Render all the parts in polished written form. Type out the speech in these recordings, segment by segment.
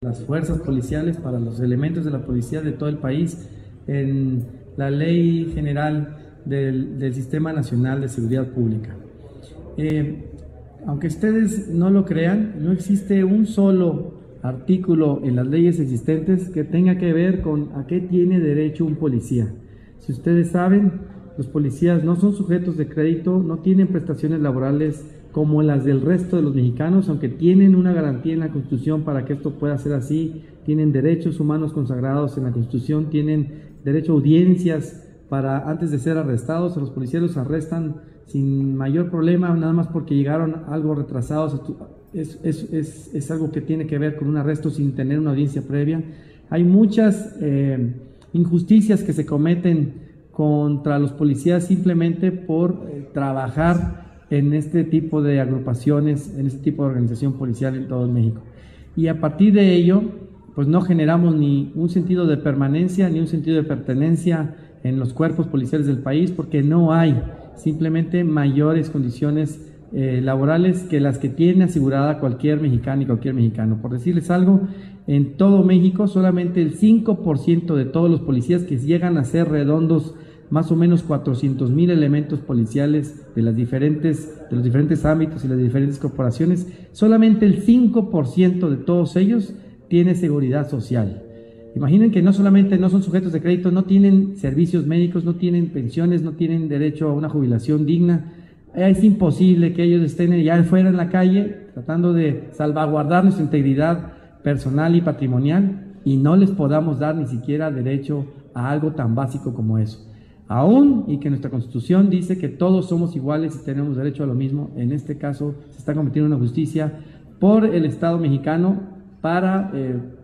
las fuerzas policiales, para los elementos de la policía de todo el país en la Ley General del Sistema Nacional de Seguridad Pública. Aunque ustedes no lo crean, no existe un solo artículo en las leyes existentes que tenga que ver con a qué tiene derecho un policía. Si ustedes saben, los policías no son sujetos de crédito, no tienen prestaciones laborales como las del resto de los mexicanos, aunque tienen una garantía en la Constitución para que esto pueda ser así, tienen derechos humanos consagrados en la Constitución, tienen derecho a audiencias para antes de ser arrestados. A los policías los arrestan sin mayor problema, nada más porque llegaron algo retrasados. Es algo que tiene que ver con un arresto sin tener una audiencia previa. Hay muchas injusticias que se cometen contra los policías simplemente por trabajar en este tipo de agrupaciones, en este tipo de organización policial en todo México. Y a partir de ello, pues no generamos ni un sentido de permanencia, ni un sentido de pertenencia en los cuerpos policiales del país, porque no hay simplemente mayores condiciones laborales que las que tiene asegurada cualquier mexicano y cualquier mexicano. Por decirles algo, en todo México solamente el 5% de todos los policías, que llegan a ser redondos más o menos 400,000 elementos policiales de los diferentes ámbitos y las diferentes corporaciones, solamente el 5% de todos ellos tiene seguridad social. Imaginen que no solamente no son sujetos de crédito, no tienen servicios médicos, no tienen pensiones, no tienen derecho a una jubilación digna. Es imposible que ellos estén ya fuera en la calle tratando de salvaguardar nuestra integridad personal y patrimonial y no les podamos dar ni siquiera derecho a algo tan básico como eso. Aún y que nuestra Constitución dice que todos somos iguales y tenemos derecho a lo mismo, en este caso se está cometiendo una justicia por el Estado mexicano para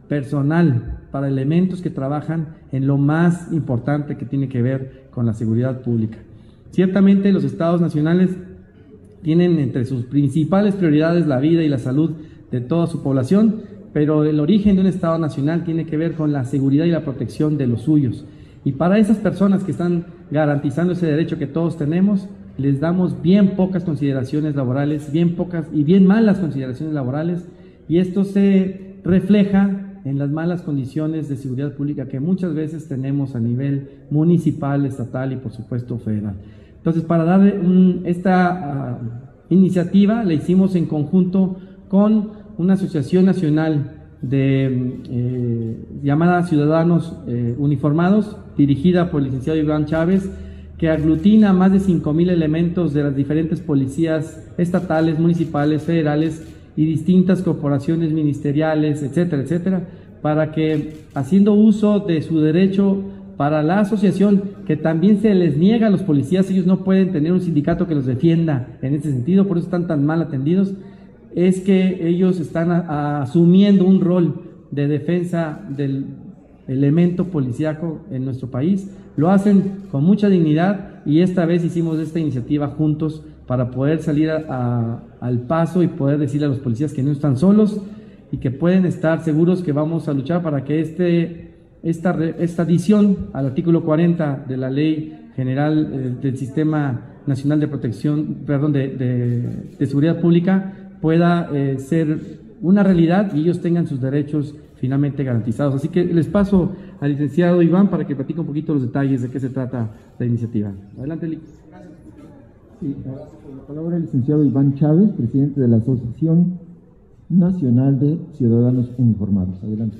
personal, para elementos que trabajan en lo más importante que tiene que ver con la seguridad pública. Ciertamente los estados nacionales tienen entre sus principales prioridades la vida y la salud de toda su población, pero el origen de un estado nacional tiene que ver con la seguridad y la protección de los suyos. Y para esas personas que están garantizando ese derecho que todos tenemos, les damos bien pocas consideraciones laborales, bien pocas y bien malas consideraciones laborales, y esto se refleja en las malas condiciones de seguridad pública que muchas veces tenemos a nivel municipal, estatal y por supuesto federal. Entonces, para dar esta iniciativa la hicimos en conjunto con una asociación nacional llamada Ciudadanos Uniformados, dirigida por el licenciado Iván Chávez, que aglutina más de 5,000 elementos de las diferentes policías estatales, municipales, federales y distintas corporaciones ministeriales, etcétera, etcétera, para que, haciendo uso de su derecho para la asociación, que también se les niega a los policías, ellos no pueden tener un sindicato que los defienda en ese sentido, por eso están tan mal atendidos, es que ellos están asumiendo un rol de defensa del elemento policíaco en nuestro país. Lo hacen con mucha dignidad y esta vez hicimos esta iniciativa juntos para poder salir al paso y poder decirle a los policías que no están solos y que pueden estar seguros que vamos a luchar para que esta adición al artículo 40 de la Ley General del Sistema Nacional de Protección, de Seguridad Pública pueda ser una realidad y ellos tengan sus derechos finalmente garantizados. Así que les paso al licenciado Iván para que platique un poquito los detalles de qué se trata la iniciativa. Adelante, Lic. Sí, con la palabra el licenciado Iván Chávez, presidente de la Asociación Nacional de Ciudadanos Uniformados. Adelante.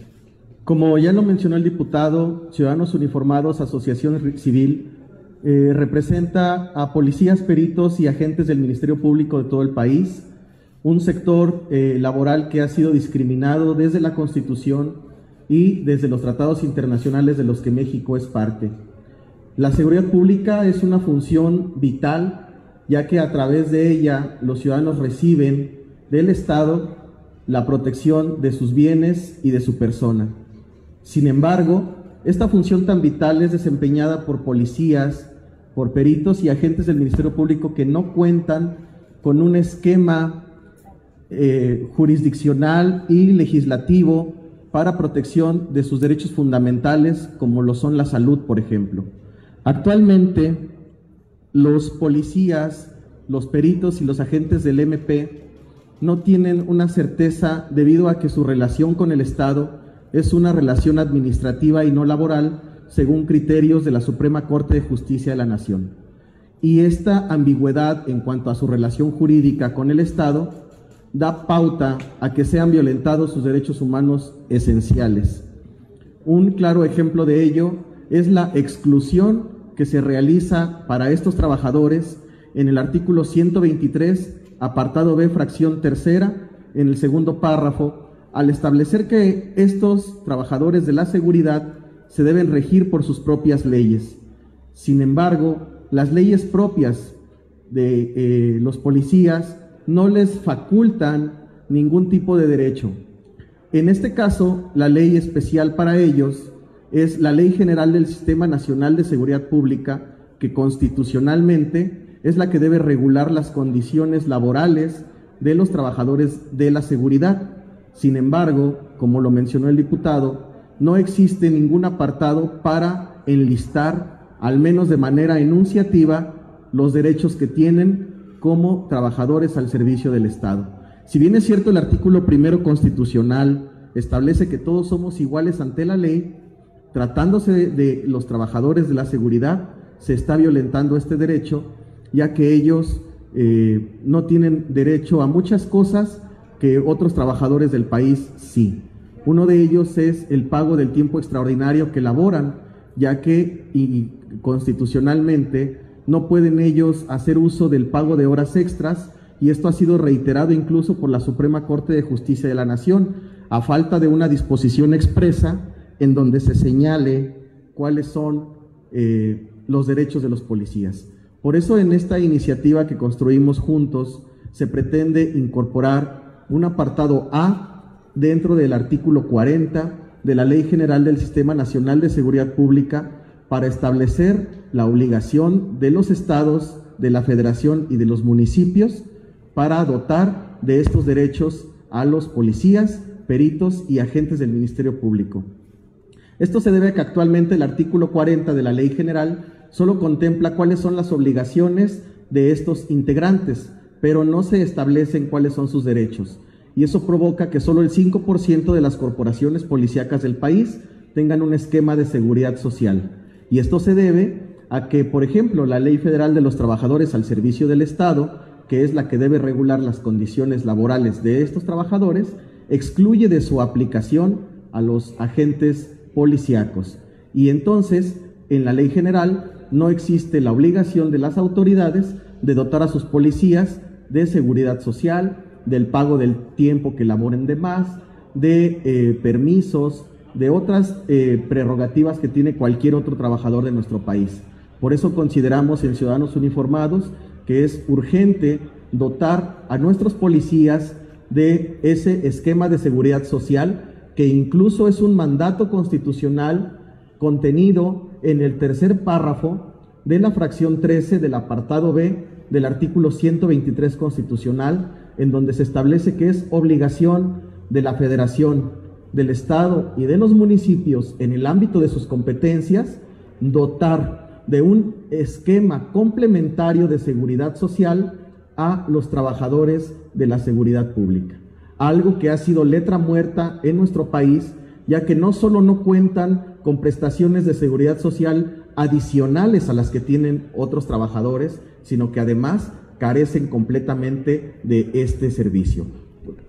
Como ya lo mencionó el diputado, Ciudadanos Uniformados, Asociación Civil, representa a policías, peritos y agentes del Ministerio Público de todo el país, un sector laboral que ha sido discriminado desde la Constitución y desde los tratados internacionales de los que México es parte. La seguridad pública es una función vital, ya que a través de ella los ciudadanos reciben del Estado la protección de sus bienes y de su persona. Sin embargo, esta función tan vital es desempeñada por policías, por peritos y agentes del Ministerio Público que no cuentan con un esquema jurisdiccional y legislativo para protección de sus derechos fundamentales, como lo son la salud, por ejemplo. Actualmente, los policías, los peritos y los agentes del MP no tienen una certeza debido a que su relación con el Estado es una relación administrativa y no laboral, según criterios de la Suprema Corte de Justicia de la Nación. Y esta ambigüedad en cuanto a su relación jurídica con el Estado da pauta a que sean violentados sus derechos humanos esenciales. Un claro ejemplo de ello es la exclusión que se realiza para estos trabajadores en el artículo 123, apartado B, fracción tercera, en el segundo párrafo, al establecer que estos trabajadores de la seguridad se deben regir por sus propias leyes. Sin embargo, las leyes propias de los policías no les facultan ningún tipo de derecho. En este caso, la ley especial para ellos es la Ley General del Sistema Nacional de Seguridad Pública, que constitucionalmente es la que debe regular las condiciones laborales de los trabajadores de la seguridad. Sin embargo, como lo mencionó el diputado, no existe ningún apartado para enlistar, al menos de manera enunciativa, los derechos que tienen como trabajadores al servicio del Estado. Si bien es cierto, el artículo primero constitucional establece que todos somos iguales ante la ley, tratándose de los trabajadores de la seguridad, se está violentando este derecho, ya que ellos no tienen derecho a muchas cosas que otros trabajadores del país sí. Uno de ellos es el pago del tiempo extraordinario que laboran, ya que constitucionalmente no pueden ellos hacer uso del pago de horas extras, y esto ha sido reiterado incluso por la Suprema Corte de Justicia de la Nación, a falta de una disposición expresa en donde se señale cuáles son los derechos de los policías. Por eso, en esta iniciativa que construimos juntos, se pretende incorporar un apartado A dentro del artículo 40 de la Ley General del Sistema Nacional de Seguridad Pública, para establecer la obligación de los estados, de la federación y de los municipios para dotar de estos derechos a los policías, peritos y agentes del Ministerio Público. Esto se debe a que actualmente el artículo 40 de la Ley General solo contempla cuáles son las obligaciones de estos integrantes, pero no se establecen cuáles son sus derechos. Y eso provoca que solo el 5% de las corporaciones policíacas del país tengan un esquema de seguridad social. Y esto se debe a que, por ejemplo, la Ley Federal de los Trabajadores al Servicio del Estado, que es la que debe regular las condiciones laborales de estos trabajadores, excluye de su aplicación a los agentes policíacos. Y entonces, en la Ley General no existe la obligación de las autoridades de dotar a sus policías de seguridad social, del pago del tiempo que laboren de más, de permisos, de otras prerrogativas que tiene cualquier otro trabajador de nuestro país. Por eso consideramos en Ciudadanos Uniformados que es urgente dotar a nuestros policías de ese esquema de seguridad social, que incluso es un mandato constitucional contenido en el tercer párrafo de la fracción 13 del apartado B del artículo 123 constitucional, en donde se establece que es obligación de la Federación, del Estado y de los municipios, en el ámbito de sus competencias, dotar de un esquema complementario de seguridad social a los trabajadores de la seguridad pública. Algo que ha sido letra muerta en nuestro país, ya que no solo no cuentan con prestaciones de seguridad social adicionales a las que tienen otros trabajadores, sino que además carecen completamente de este servicio.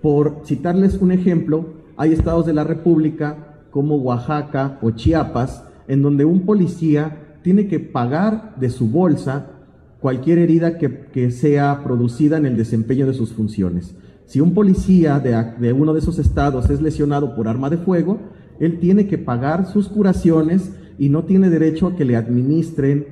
Por citarles un ejemplo, hay estados de la República como Oaxaca o Chiapas, en donde un policía tiene que pagar de su bolsa cualquier herida que sea producida en el desempeño de sus funciones. Si un policía de uno de esos estados es lesionado por arma de fuego, él tiene que pagar sus curaciones y no tiene derecho a que le administren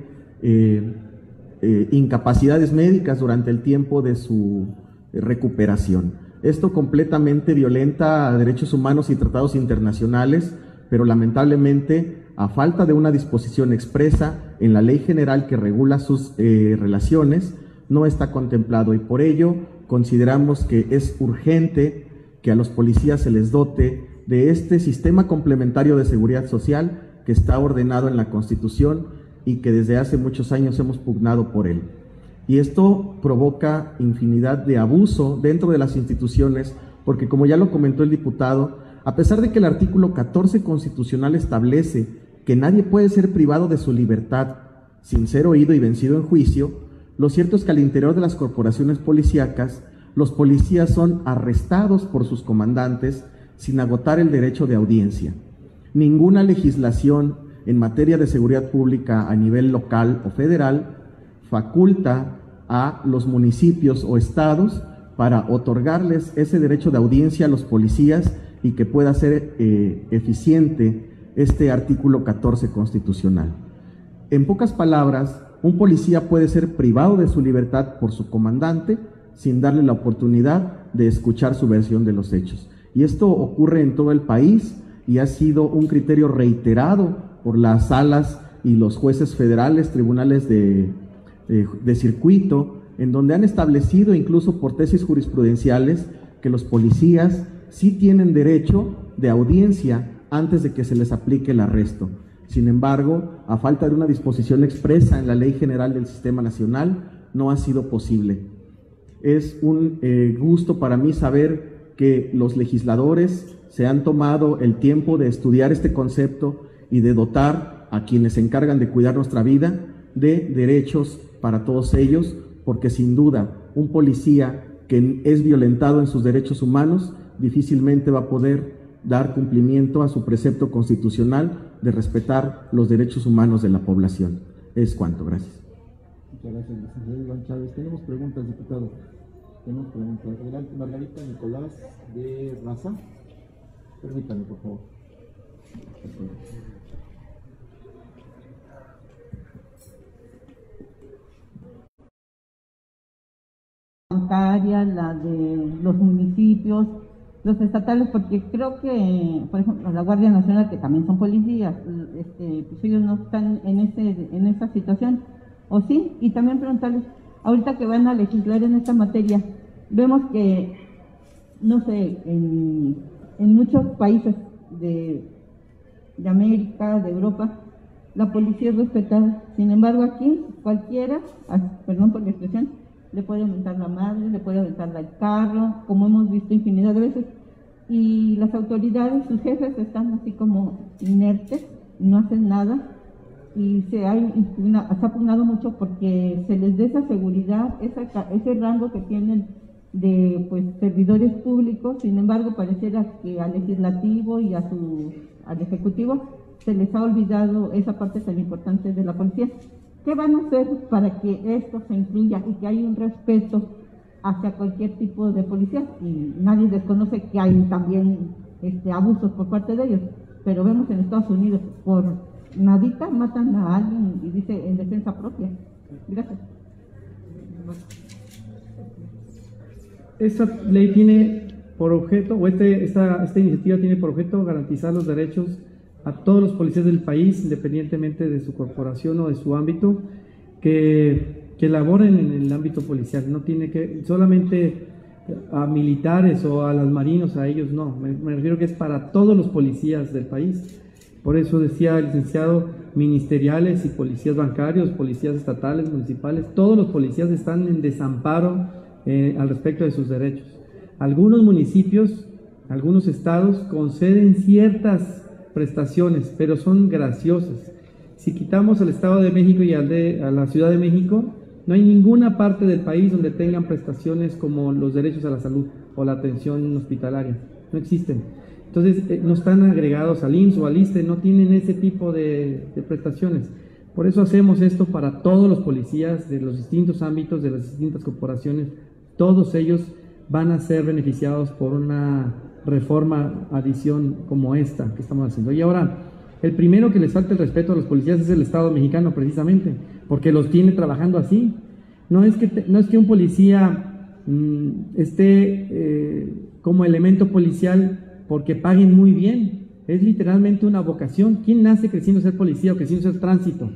incapacidades médicas durante el tiempo de su recuperación. Esto completamente violenta a derechos humanos y tratados internacionales, pero lamentablemente, a falta de una disposición expresa en la Ley General que regula sus relaciones, no está contemplado, y por ello consideramos que es urgente que a los policías se les dote de este sistema complementario de seguridad social que está ordenado en la Constitución y que desde hace muchos años hemos pugnado por él. Y esto provoca infinidad de abuso dentro de las instituciones, porque como ya lo comentó el diputado, a pesar de que el artículo 14 constitucional establece que nadie puede ser privado de su libertad sin ser oído y vencido en juicio, lo cierto es que al interior de las corporaciones policíacas, los policías son arrestados por sus comandantes sin agotar el derecho de audiencia. Ninguna legislación en materia de seguridad pública a nivel local o federal faculta a los municipios o estados para otorgarles ese derecho de audiencia a los policías y que pueda ser eficiente este artículo 14 constitucional. En pocas palabras, un policía puede ser privado de su libertad por su comandante sin darle la oportunidad de escuchar su versión de los hechos. Y esto ocurre en todo el país y ha sido un criterio reiterado por las salas y los jueces federales, tribunales de circuito, en donde han establecido incluso por tesis jurisprudenciales que los policías sí tienen derecho de audiencia antes de que se les aplique el arresto. Sin embargo, a falta de una disposición expresa en la Ley General del Sistema Nacional, no ha sido posible. Es un gusto para mí saber que los legisladores se han tomado el tiempo de estudiar este concepto y de dotar a quienes se encargan de cuidar nuestra vida de derechos para todos ellos, porque sin duda un policía que es violentado en sus derechos humanos difícilmente va a poder dar cumplimiento a su precepto constitucional de respetar los derechos humanos de la población. Es cuanto, gracias. Muchas gracias, licenciado Iván Chávez. Tenemos preguntas, diputado. Tenemos preguntas. Adelante, Margarita Nicolás de Raza. Permítame, por favor. Bancaria, la de los municipios, los estatales, porque creo que, por ejemplo, la Guardia Nacional, que también son policías, pues ellos no están en esa situación, ¿o sí? Y también preguntarles, ahorita que van a legislar en esta materia, vemos que, no sé, en muchos países de América, de Europa, la policía es respetada. Sin embargo, aquí cualquiera, perdón por la expresión, le puede aventar la madre, le puede aventar el carro, como hemos visto infinidad de veces, y las autoridades, sus jefes, están así como inertes, no hacen nada, y se ha pugnado mucho porque se les dé esa seguridad, ese rango que tienen de servidores públicos. Sin embargo, pareciera que al legislativo y al ejecutivo se les ha olvidado esa parte tan importante de la policía. ¿Qué van a hacer para que esto se incluya y que haya un respeto hacia cualquier tipo de policía? Y nadie desconoce que hay también abusos por parte de ellos, pero vemos en Estados Unidos, por nadita matan a alguien y dice en defensa propia. Gracias. Esta ley tiene por objeto, o esta iniciativa tiene por objeto garantizar los derechos a todos los policías del país, independientemente de su corporación o de su ámbito, que laboren en el ámbito policial. No tiene que solamente a militares o a los marinos, a ellos no. Me refiero que es para todos los policías del país. Por eso decía el licenciado, ministeriales y policías bancarios, policías estatales, municipales, todos los policías están en desamparo al respecto de sus derechos. Algunos municipios, algunos estados conceden ciertas prestaciones, pero son graciosas. Si quitamos al Estado de México y a la Ciudad de México, no hay ninguna parte del país donde tengan prestaciones como los derechos a la salud o la atención hospitalaria. No existen. Entonces, no están agregados al IMSS o al ISSSTE, no tienen ese tipo de prestaciones. Por eso hacemos esto para todos los policías de los distintos ámbitos, de las distintas corporaciones. Todos ellos van a ser beneficiados por una reforma, adición como esta que estamos haciendo. Y ahora, el primero que les falta el respeto a los policías es el Estado mexicano, precisamente, porque los tiene trabajando así. No es que un policía esté como elemento policial porque paguen muy bien. Es literalmente una vocación. ¿Quién nace creciendo ser policía o creciendo ser tránsito?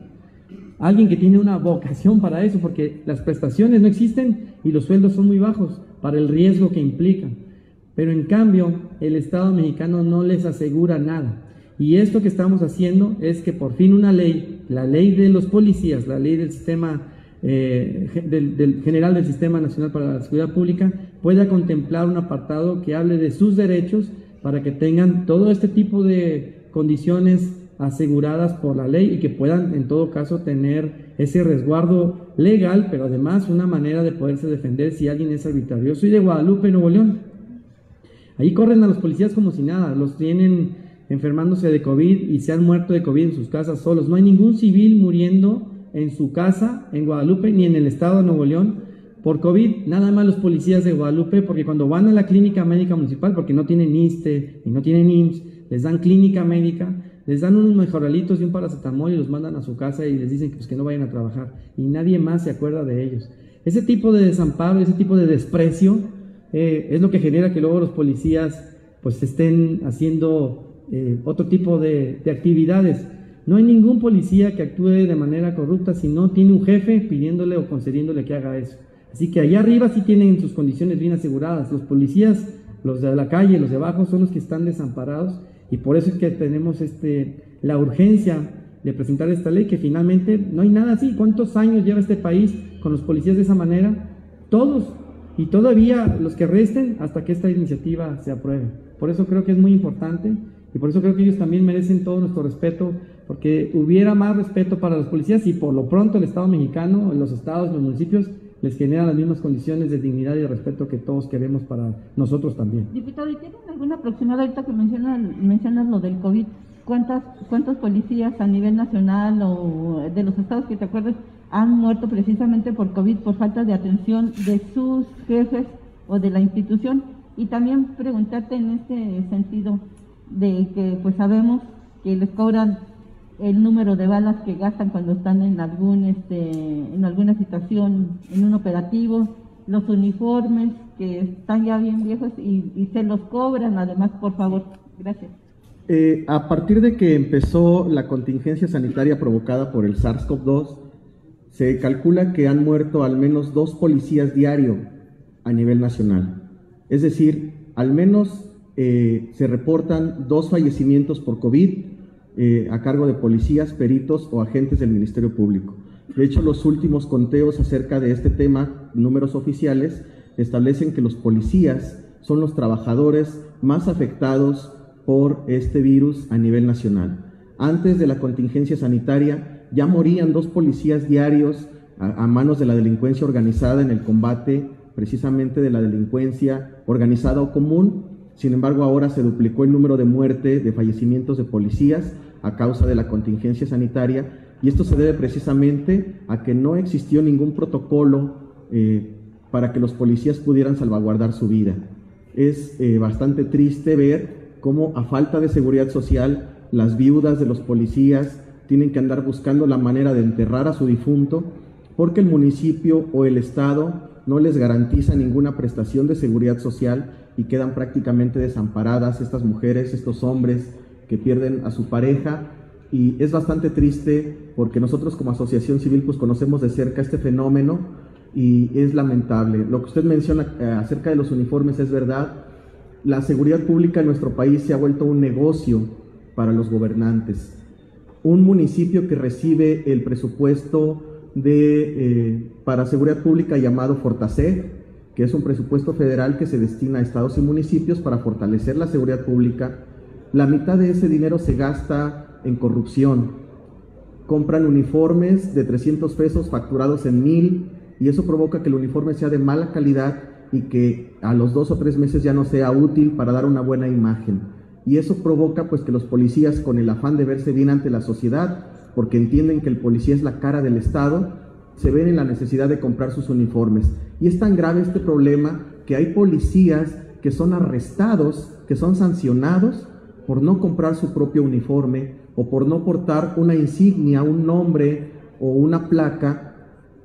Alguien que tiene una vocación para eso, porque las prestaciones no existen y los sueldos son muy bajos para el riesgo que implican. Pero en cambio, el Estado mexicano no les asegura nada. Y esto que estamos haciendo es que por fin una ley, la ley de los policías, la ley del sistema del General del Sistema Nacional para la Seguridad Pública pueda contemplar un apartado que hable de sus derechos para que tengan todo este tipo de condiciones aseguradas por la ley y que puedan en todo caso tener ese resguardo legal, pero además una manera de poderse defender si alguien es arbitrario. Yo soy de Guadalupe, Nuevo León. Ahí corren a los policías como si nada, los tienen enfermándose de COVID y se han muerto de COVID en sus casas solos. No hay ningún civil muriendo en su casa en Guadalupe ni en el estado de Nuevo León por COVID, nada más los policías de Guadalupe, porque cuando van a la clínica médica municipal, porque no tienen ISSSTE y no tienen IMSS, les dan clínica médica, les dan unos mejoralitos y un paracetamol y los mandan a su casa y les dicen que no vayan a trabajar y nadie más se acuerda de ellos. Ese tipo de desamparo, ese tipo de desprecio es lo que genera que luego los policías pues estén haciendo otro tipo de actividades. No hay ningún policía que actúe de manera corrupta si no tiene un jefe pidiéndole o concediéndole que haga eso. Así que allá arriba sí tienen sus condiciones bien aseguradas. Los policías, los de la calle, los de abajo, son los que están desamparados y por eso es que tenemos la urgencia de presentar esta ley, que finalmente no hay nada así. ¿Cuántos años lleva este país con los policías de esa manera? Todos. Y todavía los que resten hasta que esta iniciativa se apruebe. Por eso creo que es muy importante y por eso creo que ellos también merecen todo nuestro respeto, porque hubiera más respeto para los policías y por lo pronto el Estado mexicano, los estados, los municipios, les genera las mismas condiciones de dignidad y de respeto que todos queremos para nosotros también. Diputado, ¿y tienen alguna aproximada ahorita que mencionas lo del COVID? ¿Cuántos policías a nivel nacional o de los estados que te acuerdas han muerto precisamente por COVID, por falta de atención de sus jefes o de la institución? Y también preguntarte en este sentido de que pues sabemos que les cobran el número de balas que gastan cuando están en alguna situación, en un operativo, los uniformes que están ya bien viejos y se los cobran además, por favor. Gracias. A partir de que empezó la contingencia sanitaria provocada por el SARS-CoV-2, se calcula que han muerto al menos 2 policías diario a nivel nacional. Es decir, al menos se reportan 2 fallecimientos por COVID a cargo de policías, peritos o agentes del Ministerio Público. De hecho, los últimos conteos acerca de este tema, números oficiales, establecen que los policías son los trabajadores más afectados por este virus a nivel nacional. Antes de la contingencia sanitaria ya morían 2 policías diarios a manos de la delincuencia organizada en el combate precisamente de la delincuencia organizada o común. Sin embargo, ahora se duplicó el número de muertes, de fallecimientos de policías a causa de la contingencia sanitaria, y esto se debe precisamente a que no existió ningún protocolo para que los policías pudieran salvaguardar su vida. Es bastante triste ver cómo a falta de seguridad social las viudas de los policías tienen que andar buscando la manera de enterrar a su difunto porque el municipio o el estado no les garantiza ninguna prestación de seguridad social y quedan prácticamente desamparadas estas mujeres, estos hombres que pierden a su pareja. Y es bastante triste porque nosotros como asociación civil pues conocemos de cerca este fenómeno y es lamentable. Lo que usted menciona acerca de los uniformes es verdad. La seguridad pública en nuestro país se ha vuelto un negocio para los gobernantes. Un municipio que recibe el presupuesto para seguridad pública llamado Fortaseg, que es un presupuesto federal que se destina a estados y municipios para fortalecer la seguridad pública, la mitad de ese dinero se gasta en corrupción. Compran uniformes de 300 pesos facturados en 1,000 y eso provoca que el uniforme sea de mala calidad y que a los 2 o 3 meses ya no sea útil para dar una buena imagen. Y eso provoca pues que los policías, con el afán de verse bien ante la sociedad, porque entienden que el policía es la cara del Estado, se ven en la necesidad de comprar sus uniformes. Y es tan grave este problema que hay policías que son arrestados, que son sancionados por no comprar su propio uniforme o por no portar una insignia, un nombre o una placa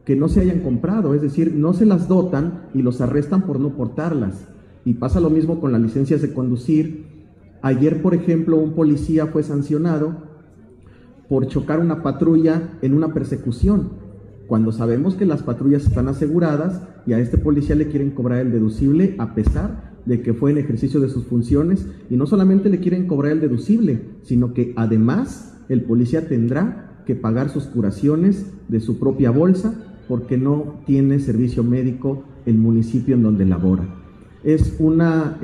que no se hayan comprado, es decir, no se las dotan y los arrestan por no portarlas. Y pasa lo mismo con las licencias de conducir. Ayer, por ejemplo, un policía fue sancionado por chocar una patrulla en una persecución, cuando sabemos que las patrullas están aseguradas y a este policía le quieren cobrar el deducible a pesar de que fue en ejercicio de sus funciones, y no solamente le quieren cobrar el deducible, sino que además el policía tendrá que pagar sus curaciones de su propia bolsa porque no tiene servicio médico el municipio en donde labora. Es una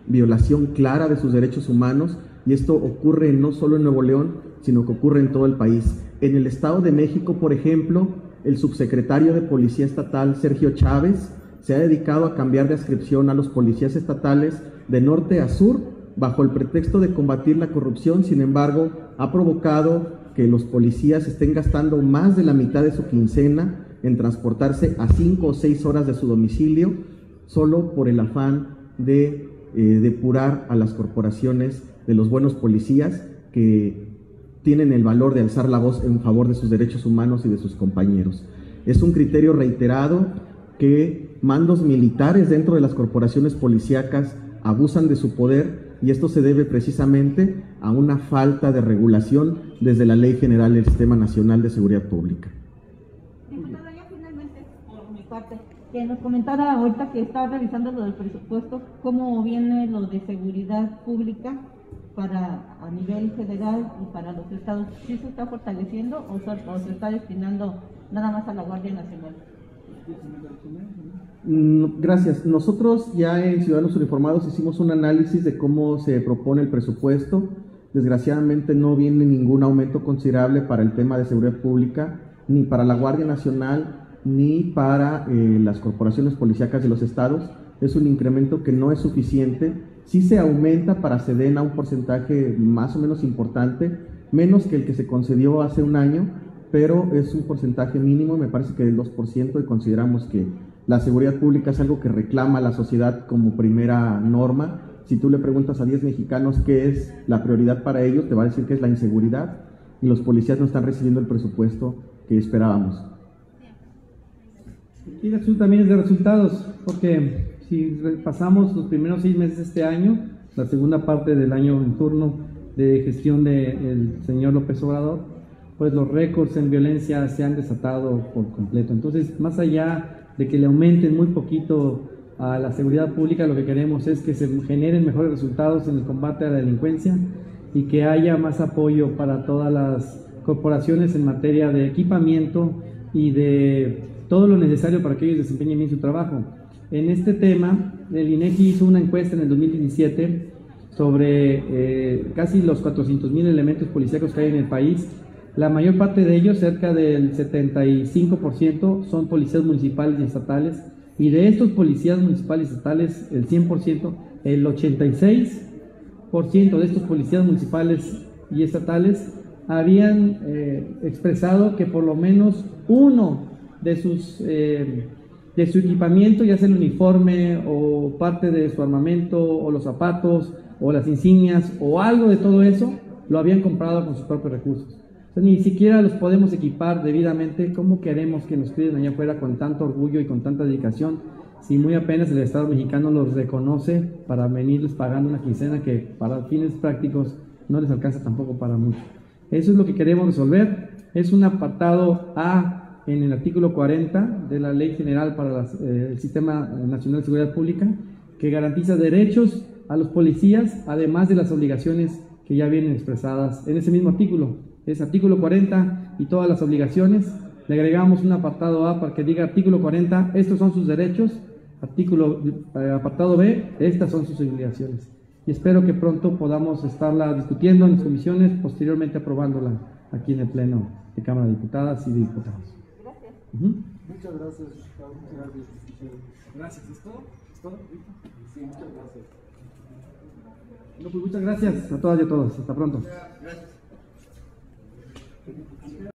violación clara de sus derechos humanos, y esto ocurre no solo en Nuevo León, sino que ocurre en todo el país. En el Estado de México, por ejemplo, el subsecretario de Policía Estatal, Sergio Chávez, se ha dedicado a cambiar de adscripción a los policías estatales de norte a sur bajo el pretexto de combatir la corrupción. Sin embargo, ha provocado que los policías estén gastando más de la mitad de su quincena en transportarse a 5 o 6 horas de su domicilio, solo por el afán de depurar a las corporaciones de los buenos policías que tienen el valor de alzar la voz en favor de sus derechos humanos y de sus compañeros. Es un criterio reiterado que mandos militares dentro de las corporaciones policíacas abusan de su poder, y esto se debe precisamente a una falta de regulación desde la Ley General del Sistema Nacional de Seguridad Pública. Diputada, ya finalmente, por mi parte, que nos comentara ahorita que está revisando lo del presupuesto, cómo viene lo de seguridad pública a nivel federal y para los estados. ¿Sí se está fortaleciendo o se está destinando nada más a la Guardia Nacional? Gracias. Nosotros ya en Ciudadanos Uniformados hicimos un análisis de cómo se propone el presupuesto. Desgraciadamente no viene ningún aumento considerable para el tema de seguridad pública, ni para la Guardia Nacional, ni para las corporaciones policíacas de los estados. Es un incremento que no es suficiente. Sí se aumenta para Sedena un porcentaje más o menos importante, menos que el que se concedió hace un año, pero es un porcentaje mínimo, me parece que del 2%, y consideramos que la seguridad pública es algo que reclama la sociedad como primera norma. Si tú le preguntas a 10 mexicanos qué es la prioridad para ellos, te va a decir que es la inseguridad, y los policías no están recibiendo el presupuesto que esperábamos. Y también es de resultados, porque si repasamos los primeros 6 meses de este año, la segunda parte del año en turno de gestión del señor López Obrador, pues los récords en violencia se han desatado por completo. Entonces, más allá de que le aumenten muy poquito a la seguridad pública, lo que queremos es que se generen mejores resultados en el combate a la delincuencia y que haya más apoyo para todas las corporaciones en materia de equipamiento y de todo lo necesario para que ellos desempeñen bien su trabajo. En este tema, el INEGI hizo una encuesta en el 2017 sobre casi los 400,000 elementos policíacos que hay en el país. La mayor parte de ellos, cerca del 75%, son policías municipales y estatales, y de estos policías municipales y estatales, el 100%, el 86% de estos policías municipales y estatales habían expresado que por lo menos uno de su equipamiento, ya sea el uniforme o parte de su armamento o los zapatos o las insignias o algo de todo eso, lo habían comprado con sus propios recursos. O sea, ni siquiera los podemos equipar debidamente. ¿Cómo queremos que nos cuiden allá afuera con tanto orgullo y con tanta dedicación si muy apenas el Estado mexicano los reconoce para venirles pagando una quincena que para fines prácticos no les alcanza tampoco para mucho? Eso es lo que queremos resolver. Es un apartado A en el artículo 40 de la Ley General para el Sistema Nacional de Seguridad Pública, que garantiza derechos a los policías, además de las obligaciones que ya vienen expresadas en ese mismo artículo. Es artículo 40 y todas las obligaciones. Le agregamos un apartado A para que diga artículo 40, estos son sus derechos, apartado B, estas son sus obligaciones. Y espero que pronto podamos estarla discutiendo en las comisiones, posteriormente aprobándola aquí en el Pleno de Cámara de Diputadas y de Diputados. Gracias. Muchas gracias, diputado. Muchas gracias. Gracias, ¿es todo? ¿Es todo? Sí, muchas gracias. No, pues muchas gracias a todas y a todos. Hasta pronto. Gracias.